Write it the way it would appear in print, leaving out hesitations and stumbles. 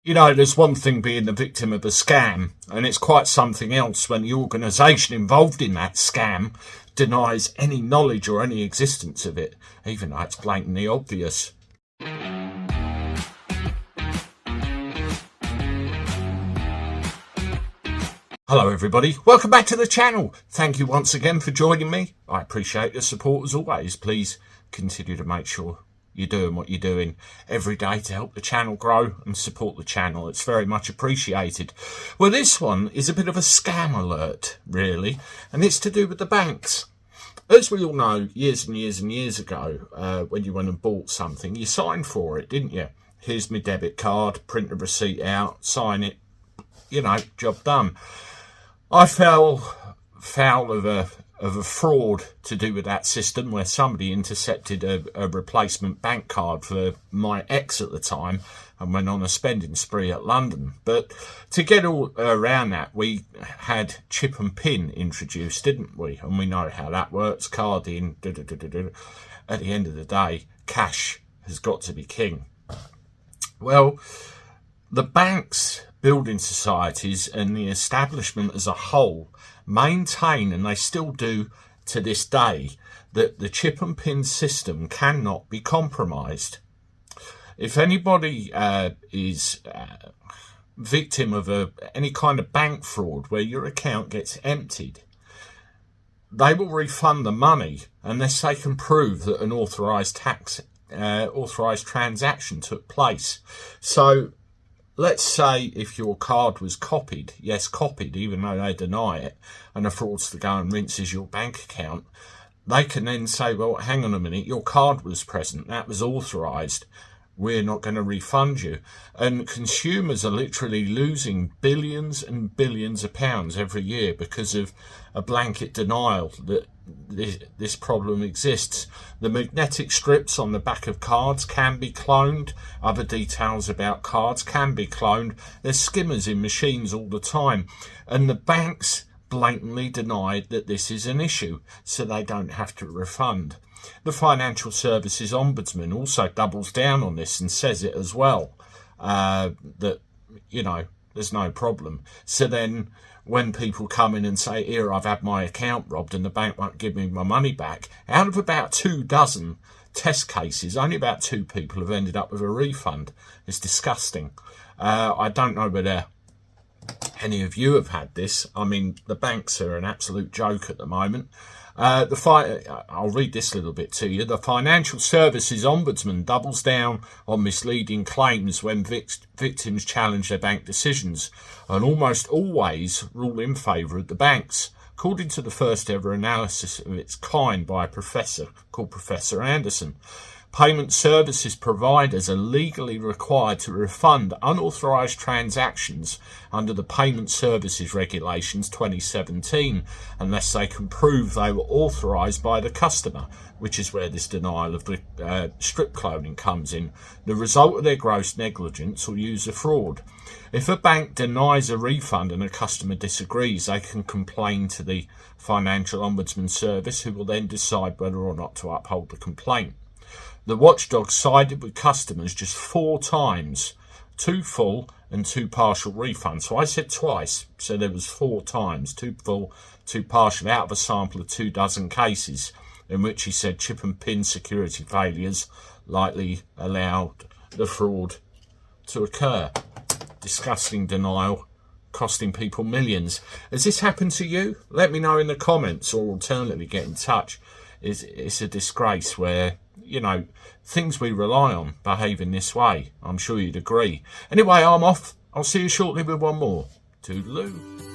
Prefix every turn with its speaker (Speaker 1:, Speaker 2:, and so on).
Speaker 1: You know, there's one thing being the victim of a scam, and it's quite something else when the organisation involved in that scam denies any knowledge or any existence of it, even though it's blatantly obvious. Hello everybody, welcome back to the channel. Thank you once again for joining me. I appreciate your support as always. Please continue to make sure you're doing what you're doing every day to help the channel grow and support the channel. It's very much appreciated. Well, this one is a bit of a scam alert, really, and it's to do with the banks. As we all know, years and years and years ago, when you went and bought something, you signed for it, didn't you? Here's my debit card, print the receipt out, sign it, you know, job done. I fell foul of a fraud to do with that system where somebody intercepted a replacement bank card for my ex at the time and went on a spending spree at London. But to get all around that, we had chip and pin introduced, didn't we? And we know how that works, card in, At the end of the day, cash has got to be king. Well, the banks, building societies and the establishment as a whole maintain, and they still do to this day, that the chip and pin system cannot be compromised. If anybody is victim of any kind of bank fraud where your account gets emptied, they will refund the money unless they can prove that an authorised transaction took place. So let's say if your card was copied, yes, copied, even though they deny it, and a fraudster go and rinses your bank account, they can then say, well, hang on a minute, your card was present, that was authorised, we're not going to refund you. And consumers are literally losing billions and billions of pounds every year because of a blanket denial that this problem exists. The magnetic strips on the back of cards can be cloned. Other details about cards can be cloned. There's skimmers in machines all the time. And the banks blatantly denied that this is an issue, so they don't have to refund. The Financial Services Ombudsman also doubles down on this and says it as well, that, you know, there's no problem. So then when people come in and say, here, I've had my account robbed and the bank won't give me my money back, out of about 24 test cases, only about 2 people have ended up with a refund. It's disgusting. I don't know whether any of you have had this. I mean, the banks are an absolute joke at the moment. I'll read this little bit to you. The Financial Services Ombudsman doubles down on misleading claims when victims challenge their bank decisions and almost always rule in favour of the banks. According to the first ever analysis of its kind by a professor called Professor Anderson, payment services providers are legally required to refund unauthorised transactions under the Payment Services Regulations 2017 unless they can prove they were authorised by the customer, which is where this denial of the strip cloning comes in, the result of their gross negligence or user fraud. If a bank denies a refund and a customer disagrees, they can complain to the Financial Ombudsman Service, who will then decide whether or not to uphold the complaint. The watchdog sided with customers just 4 times, 2 full and 2 partial refunds. So I said twice, so there was 4 times, 2 full, 2 partial, out of a sample of 24 cases, in which he said chip and pin security failures likely allowed the fraud to occur. Disgusting denial, costing people millions. Has this happened to you? Let me know in the comments, or alternatively get in touch. It's a disgrace where, you know, things we rely on behave in this way. I'm sure you'd agree. Anyway, I'm off. I'll see you shortly with one more. Toodaloo.